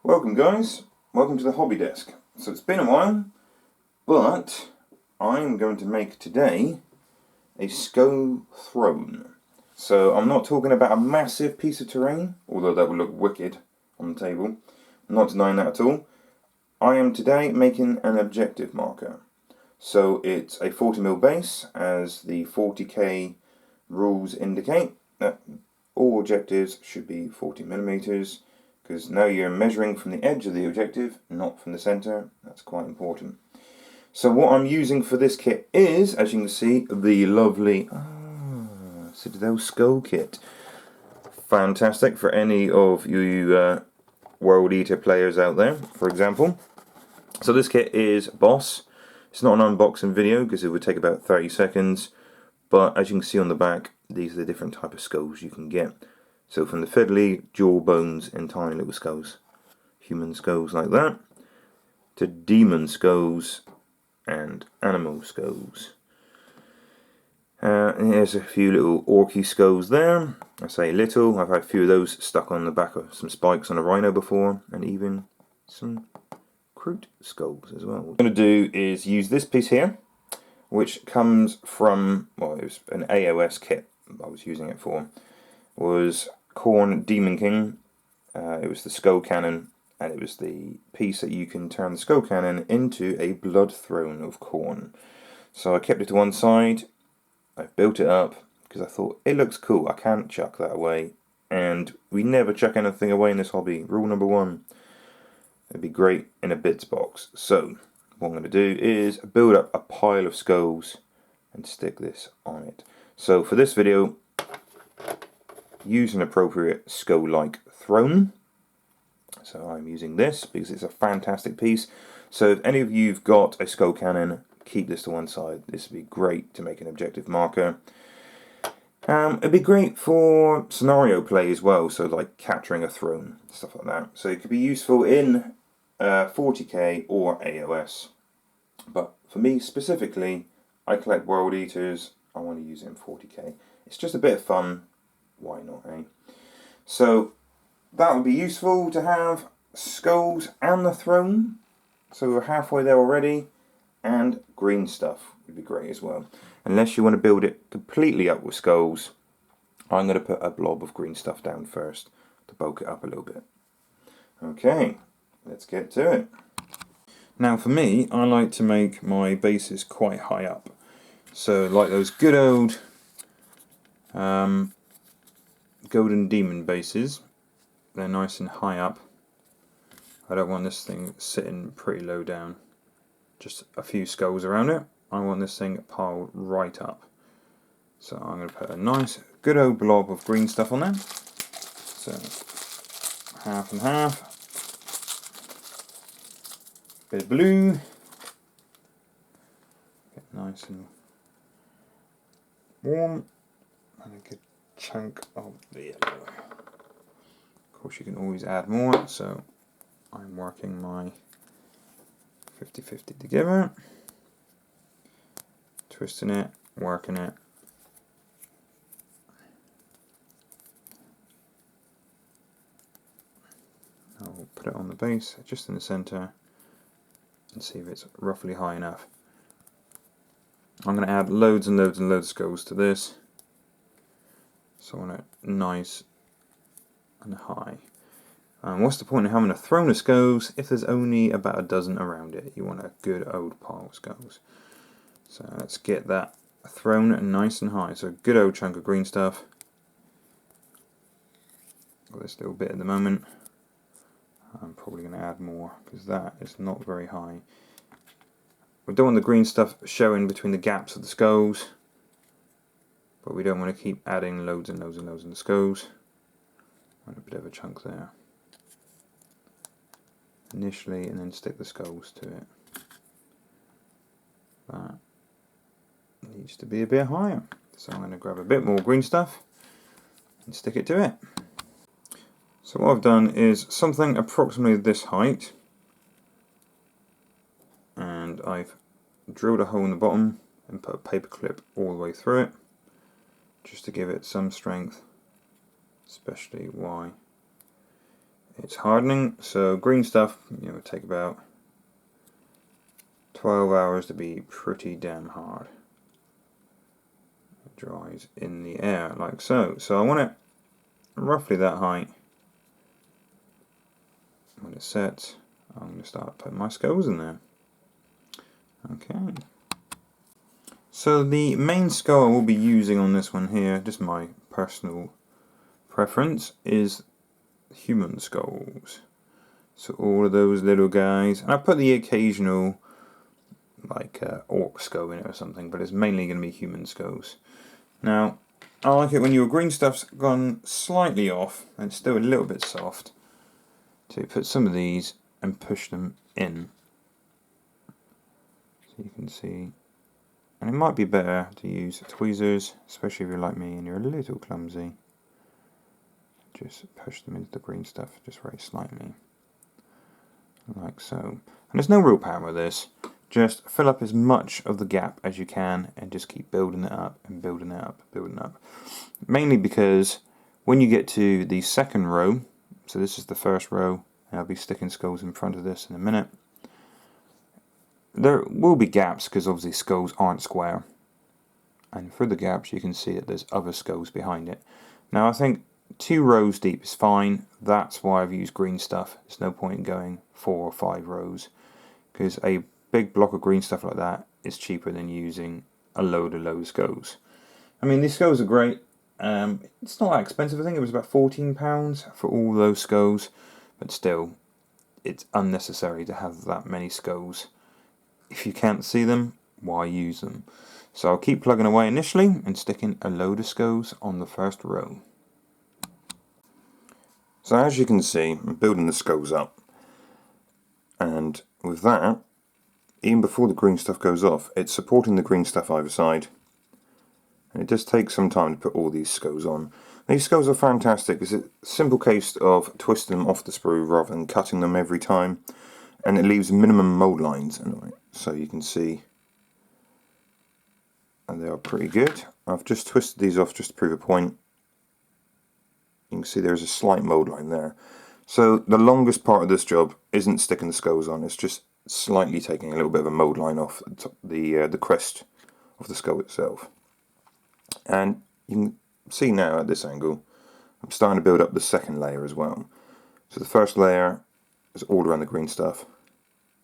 Welcome guys, welcome to the hobby desk. So it's been a while, but I'm going to make today a SCO throne. So I'm not talking about a massive piece of terrain, although that would look wicked on the table. I'm not denying that at all. I am today making an objective marker. So it's a 40mm base, as the 40k rules indicate. All objectives should be 40mm. Because now you're measuring from the edge of the objective, not from the center. That's quite important. So what I'm using for this kit is, as you can see, the lovely Citadel Skull kit. Fantastic for any of you World Eater players out there, for example. So this kit is Boss. It's not an unboxing video because it would take about 30 seconds. But as you can see on the back, these are the different type of skulls you can get. So from the fiddly, jaw bones and tiny little skulls, human skulls like that, to demon skulls and animal skulls. And here's a few little orky skulls there. I say little, I've had a few of those stuck on the back of some spikes on a rhino before, and even some Kroot skulls as well. What I'm going to do is use this piece here, which comes from, well, it was an AOS kit I was using it for. Was Khorne Demon King. It was the skull cannon, and it was the piece that you can turn the skull cannon into a blood throne of Khorne. So I kept it to one side. I built it up because I thought it looks cool. I can't chuck that away, and we never chuck anything away in this hobby. Rule number one. It'd be great in a bits box. So what I'm going to do is build up a pile of skulls and stick this on it. So for this video, use an appropriate skull-like throne. So I'm using this because it's a fantastic piece. So if any of you've got a skull cannon, keep this to one side. This would be great to make an objective marker. It'd be great for scenario play as well, so like capturing a throne, stuff like that. So it could be useful in 40k or AOS. But for me specifically, I collect World Eaters. I want to use it in 40k. It's just a bit of fun. Why not, eh? So that would be useful to have skulls and the throne. So we're halfway there already. And green stuff would be great as well. Unless you want to build it completely up with skulls, I'm going to put a blob of green stuff down first to bulk it up a little bit. Okay, let's get to it. Now for me, I like to make my bases quite high up. So like those good old Golden Demon bases, they're nice and high up. I don't want this thing sitting pretty low down, just a few skulls around it. I want this thing piled right up. So I'm going to put a nice good old blob of green stuff on there. So half and half. Bit of blue. Get nice and warm. And a good chunk of the yellow. Of course you can always add more, so I'm working my 50-50 together, twisting it, working it. I'll put it on the base, just in the center, and see if it's roughly high enough. I'm going to add loads and loads and loads of skulls to this. So I want it nice and high. What's the point of having a throne of skulls if there's only about a dozen around it? You want a good old pile of skulls. So let's get that throne nice and high. So a good old chunk of green stuff. Got this little bit at the moment. I'm probably going to add more because that is not very high. We don't want the green stuff showing between the gaps of the skulls, but we don't want to keep adding loads and loads and loads of the skulls. And a bit of a chunk there initially, and then stick the skulls to it. That needs to be a bit higher, so I'm going to grab a bit more green stuff and stick it to it. So what I've done is something approximately this height, and I've drilled a hole in the bottom and put a paper clip all the way through it, just to give it some strength, especially while it's hardening. So green stuff, would take about 12 hours to be pretty damn hard. It dries in the air like so. So I want it roughly that height. When it sets, I'm going to start putting my skulls in there. Okay. So the main skull I will be using on this one here, just my personal preference, is human skulls. So all of those little guys, and I put the occasional like orc skull in it or something, but it's mainly going to be human skulls. Now, I like it when your green stuff's gone slightly off and it's still a little bit soft, to put some of these and push them in. So you can see, and it might be better to use tweezers, especially if you're like me and you're a little clumsy. Just push them into the green stuff just very slightly, like so. And there's no real power with this. Just fill up as much of the gap as you can and just keep building it up and building it up, building it up. Mainly because when you get to the second row, so this is the first row, and I'll be sticking skulls in front of this in a minute, there will be gaps because obviously skulls aren't square. And through the gaps you can see that there's other skulls behind it. Now I think 2 rows deep is fine. That's why I've used green stuff. There's no point in going 4 or 5 rows, because a big block of green stuff like that is cheaper than using a load of skulls. I mean, these skulls are great. It's not that expensive. I think it was about £14 for all those skulls, but still, it's unnecessary to have that many skulls. If you can't see them, why use them? So I'll keep plugging away initially and sticking a load of skulls on the first row. So as you can see, I'm building the skulls up, and with that, even before the green stuff goes off, it's supporting the green stuff either side, and it does take some time to put all these skulls on. These skulls are fantastic. It's a simple case of twisting them off the sprue rather than cutting them every time, and it leaves minimum mould lines anyway. So you can see, and they are pretty good. I've just twisted these off just to prove a point. You can see there's a slight mould line there. So the longest part of this job isn't sticking the skulls on, it's just slightly taking a little bit of a mould line off the crest of the skull itself. And you can see now at this angle, I'm starting to build up the second layer as well. So the first layer is all around the green stuff,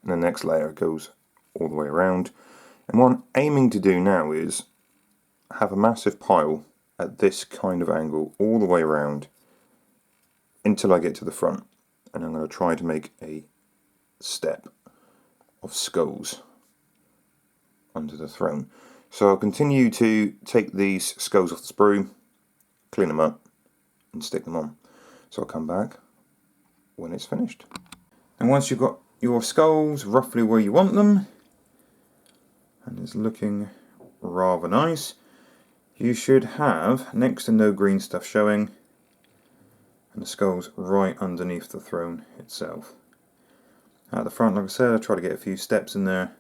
and the next layer goes all the way around. And what I'm aiming to do now is have a massive pile at this kind of angle all the way around until I get to the front, and I'm going to try to make a step of skulls onto the throne. So I'll continue to take these skulls off the sprue, clean them up and stick them on. So I'll come back when it's finished. And once you've got your skulls roughly where you want them, and it's looking rather nice, you should have next to no green stuff showing, and the skull's right underneath the throne itself. At the front, like I said, I try to get a few steps in there.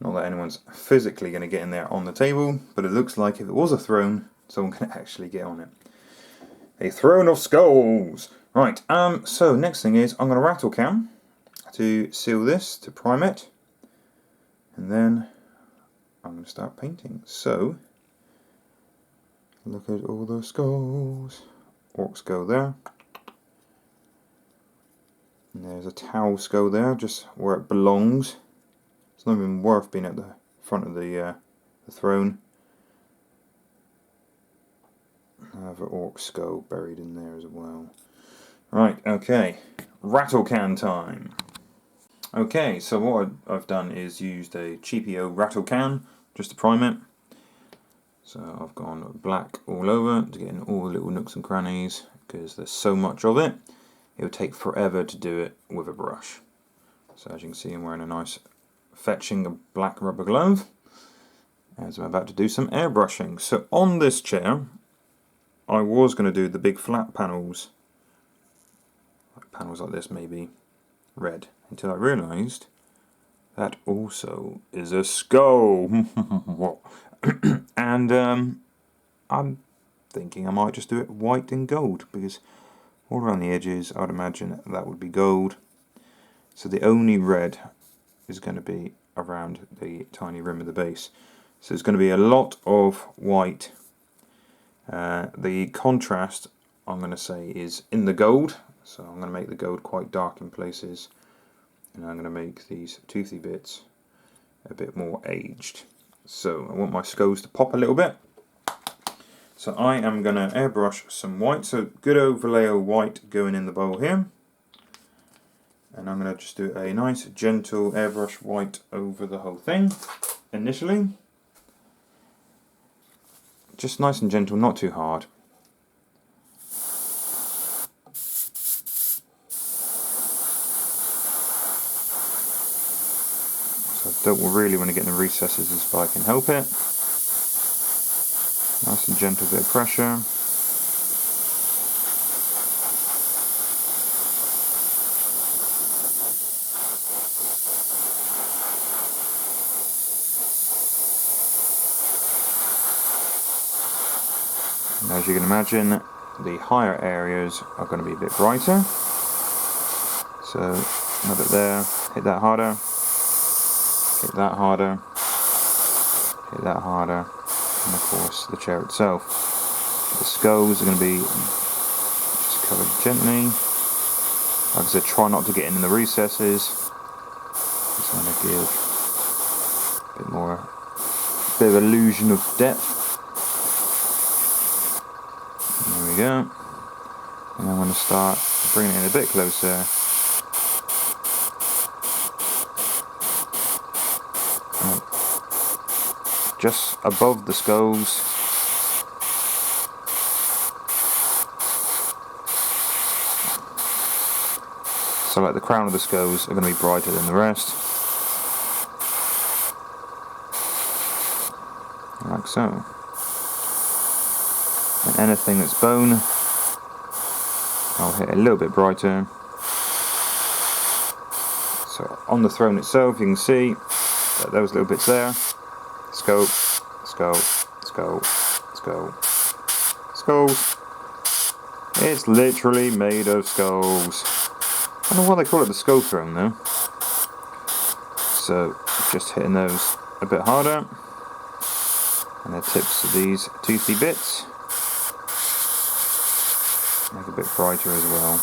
Not that anyone's physically going to get in there on the table, but it looks like if it was a throne, someone can actually get on it. A throne of skulls! Right, so next thing is I'm going to rattle can to seal this, to prime it, and then I'm going to start painting. So, look at all those skulls. Orc skull there. And there's a towel skull there, just where it belongs. It's not even worth being at the front of the throne. Another orc skull buried in there as well. Right, okay. Rattle can time. Okay, so what I've done is used a cheapio rattle can just to prime it. So I've gone black all over to get in all the little nooks and crannies, because there's so much of it. It would take forever to do it with a brush. So as you can see, I'm wearing a nice fetching black rubber glove as I'm about to do some airbrushing. So on this chair, I was going to do the big flat panels, like panels like this maybe, red, until I realised that also is a skull. And I'm thinking I might just do it white and gold, because all around the edges. I would imagine that would be gold. So the only red is going to be around the tiny rim of the base. So it's going to be a lot of white. The contrast, I'm going to say, is in the gold. So I'm going to make the gold quite dark in places. And I'm going to make these toothy bits a bit more aged. So I want my skulls to pop a little bit. So I am going to airbrush some white. So good old Vallejo white going in the bowl here. And I'm going to just do a nice gentle airbrush white over the whole thing initially. Just nice and gentle, not too hard. So I don't really want to get in the recesses if I can help it. Nice and gentle bit of pressure. And as you can imagine, the higher areas are going to be a bit brighter. So another bit there, hit that harder, hit that harder, hit that harder, and of course the chair itself. The skulls are going to be just covered gently. Like I said, try not to get in the recesses. Just want to give a bit of illusion of depth. There we go. And I'm going to start bringing it in a bit closer. Just above the skulls. So like the crown of the skulls are going to be brighter than the rest. Like so. And anything that's bone, I'll hit a little bit brighter. So on the throne itself, you can see that those little bits there. Skull, skull, skull, skull, skulls. It's literally made of skulls. I don't know why they call it the skull throne though. So just hitting those a bit harder. And the tips of these toothy bits. Make a bit brighter as well.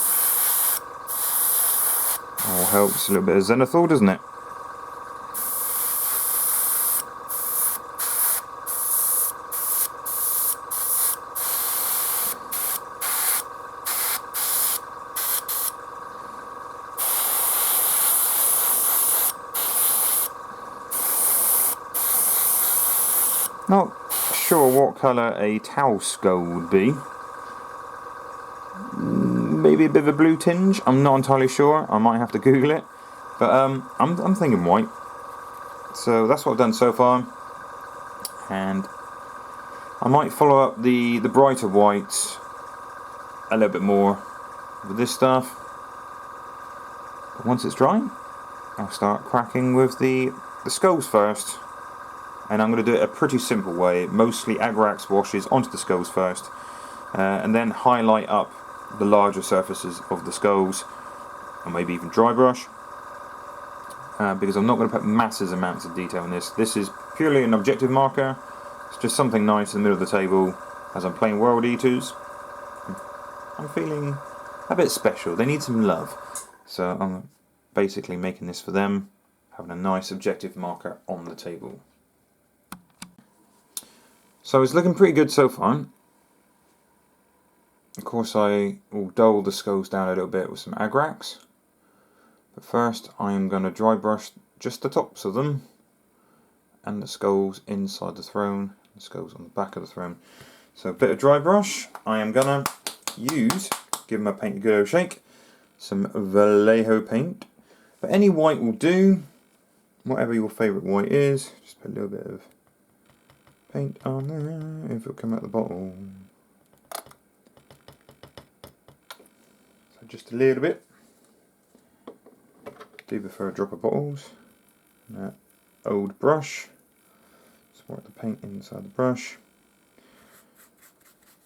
All helps a little bit of zenithal, doesn't it? Not sure what colour a Tau skull would be. Maybe a bit of a blue tinge. I'm not entirely sure. I might have to Google it. But I'm thinking white. So that's what I've done so far. And I might follow up the brighter white a little bit more with this stuff. But once it's dry, I'll start cracking with the skulls first. And I'm going to do it a pretty simple way. Mostly Agrax washes onto the skulls first. And then highlight up the larger surfaces of the skulls. Or maybe even dry brush. Because I'm not going to put massive amounts of detail in this. This is purely an objective marker. It's just something nice in the middle of the table as I'm playing World Eaters. I'm feeling a bit special. They need some love. So I'm basically making this for them. Having a nice objective marker on the table. So it's looking pretty good so far. Of course I will dull the skulls down a little bit with some Agrax. But first I am going to dry brush just the tops of them. And the skulls inside the throne. The skulls on the back of the throne. So a bit of dry brush. I am going to use, give my paint a good old shake, some Vallejo paint. But any white will do. Whatever your favourite white is. Just put a little bit of paint on there, if it'll come out the bottle. So just a little bit. Do prefer a drop of bottles. That old brush. Squirt the paint inside the brush.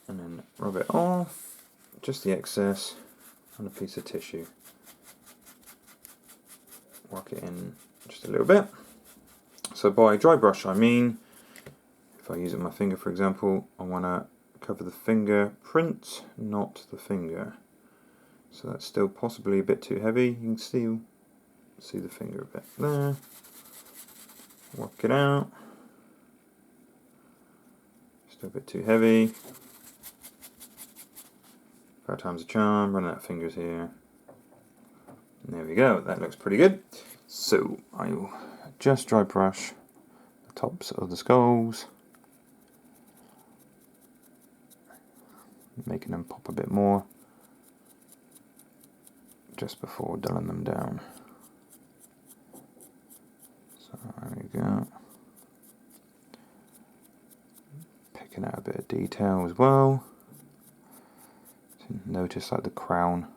And then rub it off. Just the excess. on a piece of tissue. Work it in just a little bit. So by dry brush I mean, if I use it on my finger for example, I want to cover the fingerprint, not the finger. So that's still possibly a bit too heavy. You can still see the finger a bit there. Work it out. Still a bit too heavy. 5 times a charm, run out of fingers here. And there we go, that looks pretty good. So I will just dry brush the tops of the skulls, making them pop a bit more just before dulling them down. So there we go. Picking out a bit of detail as well. Notice like the crown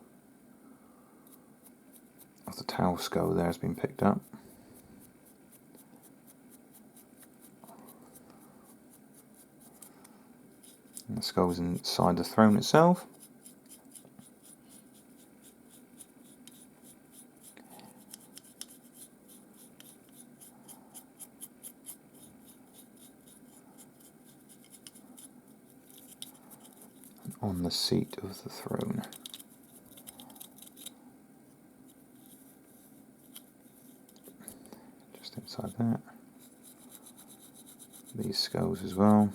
of the tau skull there has been picked up. And the skull's inside the throne itself. And on the seat of the throne. Just inside that. These skulls as well.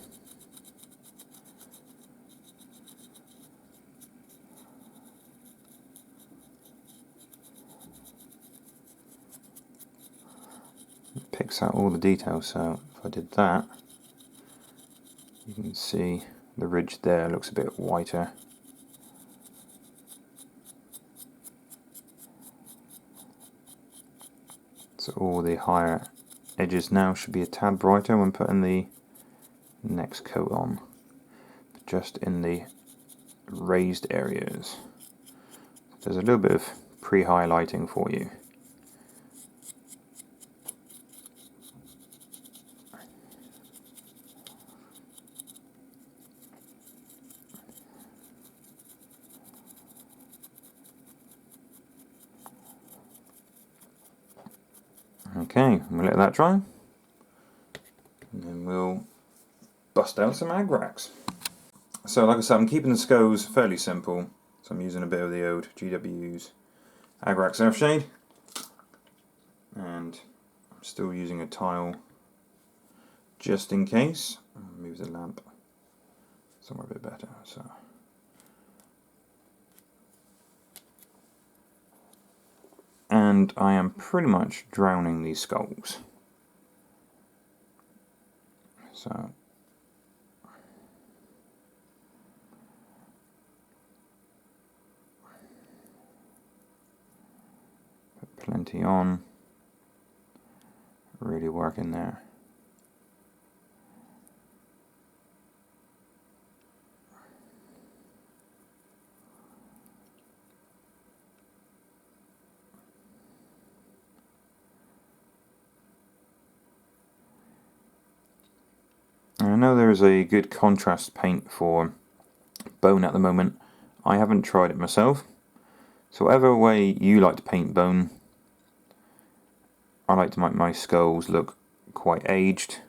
It picks out all the details, so if I did that, you can see the ridge there looks a bit whiter. So all the higher edges now should be a tad brighter when putting the next coat on, but just in the raised areas. There's a little bit of pre-highlighting for you. Okay, we'll let that dry, and then we'll bust out some Agrax. So like I said, I'm keeping the skulls fairly simple, so I'm using a bit of the old GW's Agrax Earthshade, and I'm still using a tile just in case. I'll move the lamp somewhere a bit better. So. And I am pretty much drowning these skulls. So put plenty on, really working there. I know there is a good contrast paint for bone at the moment. I haven't tried it myself. So whatever way you like to paint bone, I like to make my skulls look quite aged.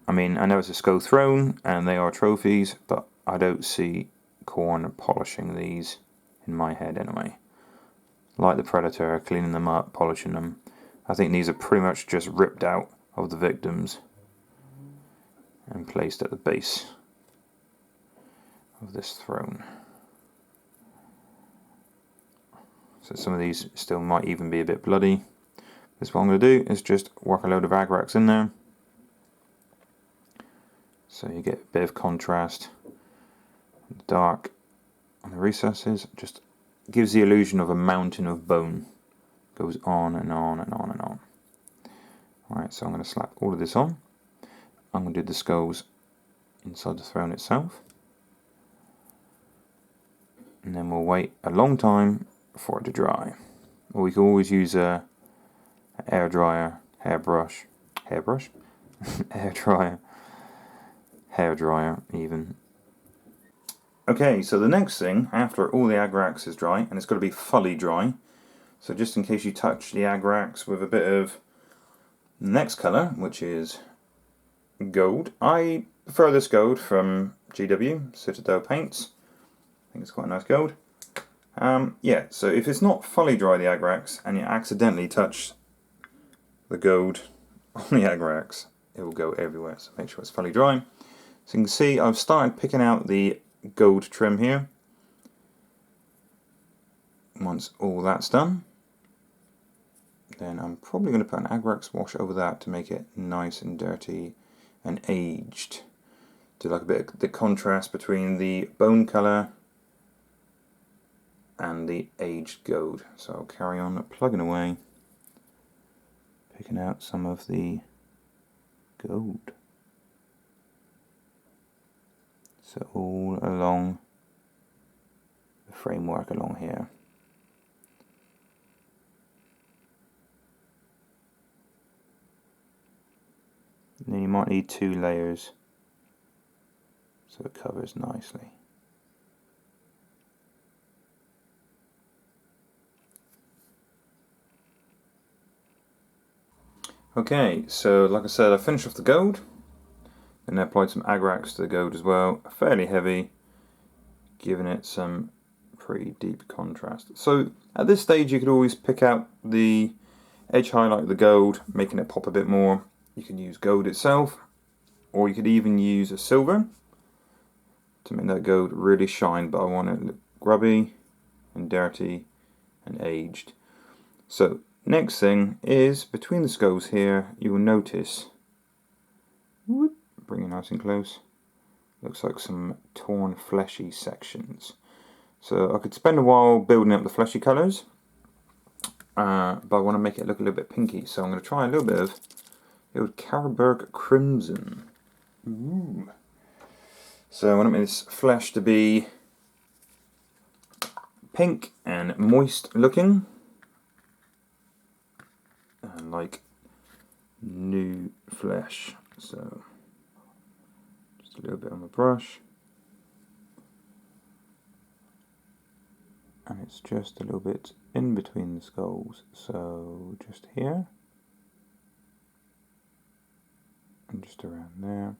I mean, I know it's a skull throne and they are trophies, but I don't see Khorne polishing these in my head anyway. Like the Predator, cleaning them up, polishing them. I think these are pretty much just ripped out of the victims and placed at the base of this throne. So some of these still might even be a bit bloody. Because what I'm going to do is just work a load of Agrax in there. So you get a bit of contrast. The dark on the recesses just gives the illusion of a mountain of bone. Goes on and on and on and on. Alright, so I'm going to slap all of this on. I'm going to do the skulls inside the throne itself. And then we'll wait a long time for it to dry. Or we can always use a air dryer, air dryer even. Okay, so the next thing, after all the Agrax is dry, and it's got to be fully dry, so just in case you touch the Agrax with a bit of the next colour, which is gold. I prefer this gold from GW, Citadel Paints. I think it's quite a nice gold. Yeah, so if it's not fully dry, the Agrax, and you accidentally touch the gold on the Agrax, it will go everywhere, so make sure it's fully dry. So you can see I've started picking out the gold trim here. Once all that's done, then I'm probably going to put an Agrax wash over that to make it nice and dirty and aged. Do like a bit of the contrast between the bone colour and the aged gold. So I'll carry on plugging away, picking out some of the gold. So all along the framework along here. And then you might need 2 layers so it covers nicely. Okay, so like I said, I finished off the gold, and I applied some Agrax to the gold as well, fairly heavy, giving it some pretty deep contrast. So at this stage you could always pick out the edge highlight of the gold, making it pop a bit more. You can use gold itself, or you could even use a silver to make that gold really shine, but I want it to look grubby and dirty and aged. So next thing is, between the skulls here, you will notice, whoop, bring it nice and close, looks like some torn fleshy sections. So I could spend a while building up the fleshy colours, but I want to make it look a little bit pinky, so I'm going to try a little bit of the old Carroburg Crimson. Ooh. So I want to make this flesh to be pink and moist looking, and like new flesh. So just a little bit on the brush, and it's just a little bit in between the skulls, so just here and just around there.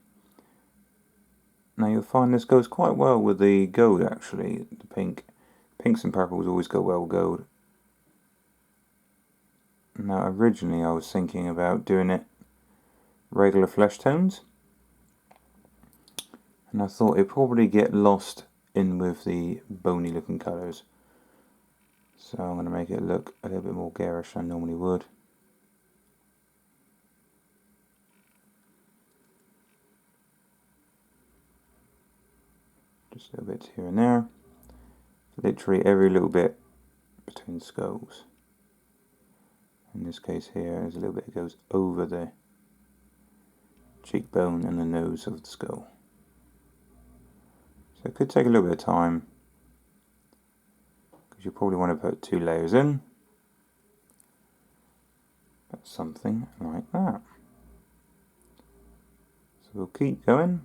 Now you'll find this goes quite well with the gold actually, the pinks and purples always go well with gold. Now originally I was thinking about doing it regular flesh tones, and I thought it'd probably get lost in with the bony looking colours. So I'm going to make it look a little bit more garish than I normally would. Just a little bit here and there. Literally every little bit between the skulls. In this case here, there's a little bit that goes over the cheekbone and the nose of the skull. So it could take a little bit of time, because you probably want to put 2 layers in. But something like that. So we'll keep going.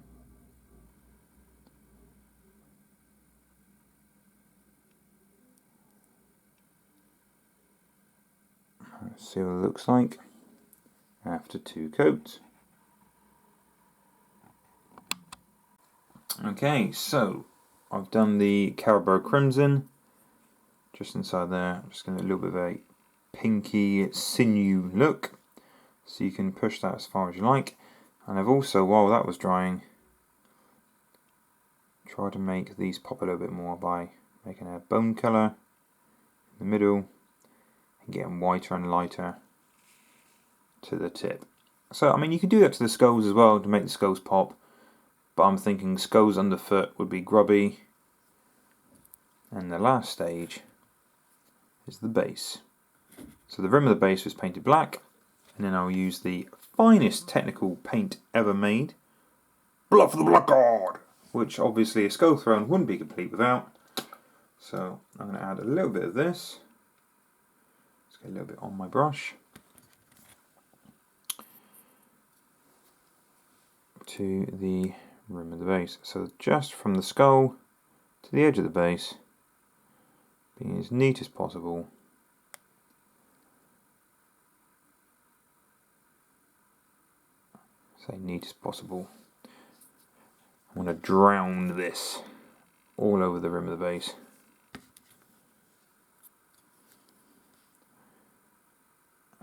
Let's see what it looks like after 2 coats. Okay, so I've done the Carroburg Crimson just inside there. I'm just going to do a little bit of a pinky sinew look, so you can push that as far as you like. And I've also, while that was drying, tried to make these pop a little bit more by making a bone colour in the middle and getting whiter and lighter to the tip. So I mean, you can do that to the skulls as well to make the skulls pop, but I'm thinking skulls underfoot would be grubby, and the last stage is the base. So the rim of the base was painted black, and then I'll use the finest technical paint ever made, Blood for the Blackguard, which obviously a Skull Throne wouldn't be complete without. So I'm going to add a little bit of this. Let's get a little bit on my brush to the rim of the base. So just from the skull to the edge of the base, being as neat as possible. Say neat as possible. I want to drown this all over the rim of the base.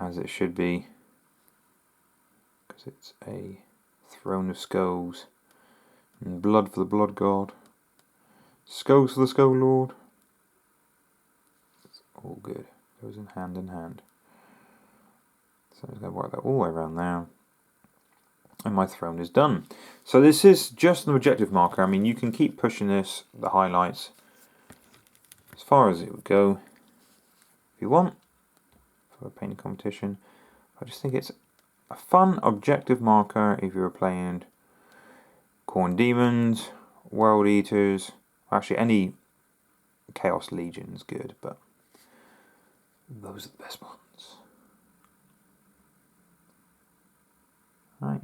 As it should be, because it's a throne of skulls, and blood for the blood god, skulls for the skull lord. It's all good, goes in hand in hand. So I'm going to work that all the way around there, and my throne is done. So this is just an objective marker. I mean, you can keep pushing this, the highlights, as far as it would go if you want, for a painting competition. I just think it's a fun objective marker if you're playing Khorne Demons, World Eaters. Actually, any Chaos Legion is good, but those are the best ones. Right.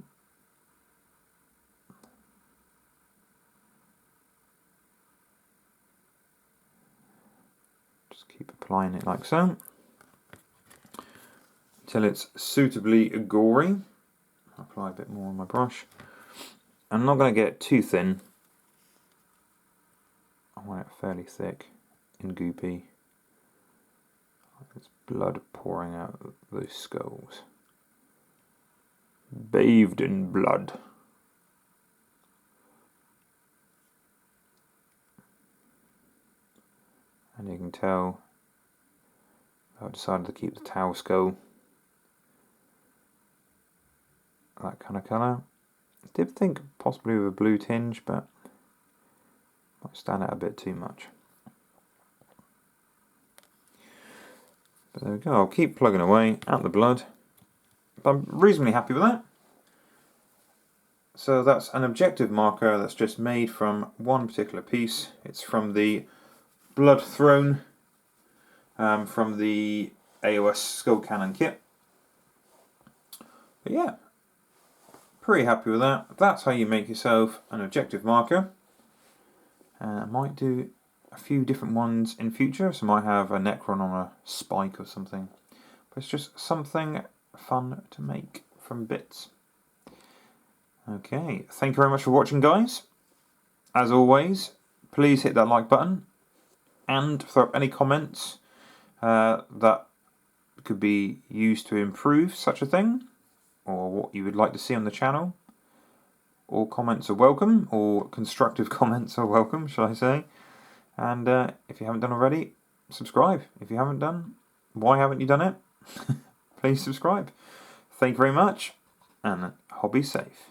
Just keep applying it like so, until it's suitably gory. I'll apply a bit more on my brush. I'm not going to get it too thin. I want it fairly thick and goopy. There's blood pouring out of those skulls. Bathed in blood. And you can tell I decided to keep the Tau skull that kind of colour. I did think possibly with a blue tinge, but might stand out a bit too much. But there we go, I'll keep plugging away at the blood. But I'm reasonably happy with that. So that's an objective marker that's just made from one particular piece. It's from the Blood Throne, from the AOS Skull Cannon kit. But yeah, pretty happy with that. That's how you make yourself an objective marker. I might do a few different ones in future, so I might have a Necron on a spike or something. But it's just something fun to make from bits. Okay, thank you very much for watching, guys. As always, please hit that like button and throw up any comments that could be used to improve such a thing, or what you would like to see on the channel. All comments are welcome, or constructive comments are welcome, shall I say. And if you haven't done already, subscribe. If you haven't done, why haven't you done it? Please subscribe. Thank you very much, and hobby safe.